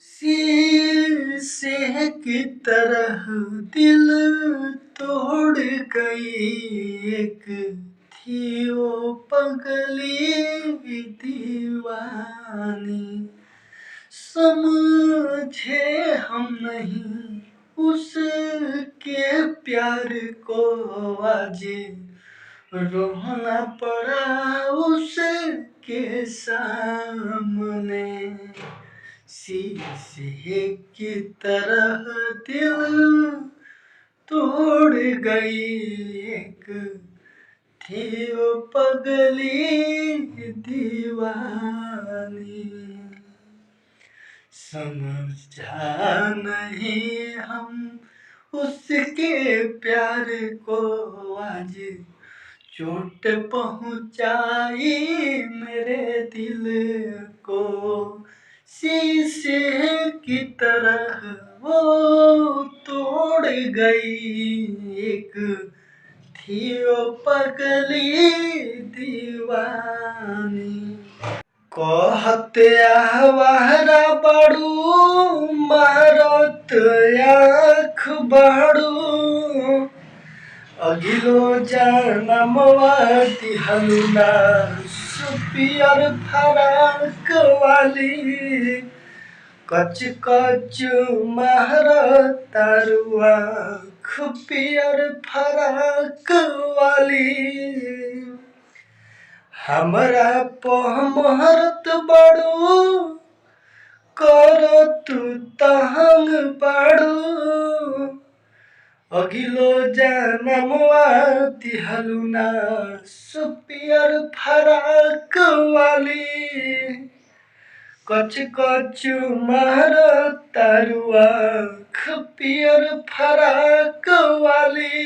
शीशे की तरह दिल तोड़ गई एक थी वो पगली दीवानी। समझे हम नहीं उसके प्यार को, आज रोना पड़ा उसके सामने। शीशे की तरह दिल तोड़ गई एक थी वो पगली दीवानी। समझा नहीं हम उसके प्यार को, आज चोट पहुंचाई मेरे दिल को। शीशे की तरह वो तोड़ गई एक थी वो पगली दीवानी। कहते आवारा बड़ू मारत आँख बड़ू, अगिलो जनमवा दिहलुना सुपियर फराक वाली। कच कच महरतारुआ पियर फराक वाली। हमरा पहमरत बड़ू करत तहंग बड़ू, अगिलो जनमवा दिहलुना सुपियर फराक वाली। कच कच महरतारुआ पियर फराक वाली।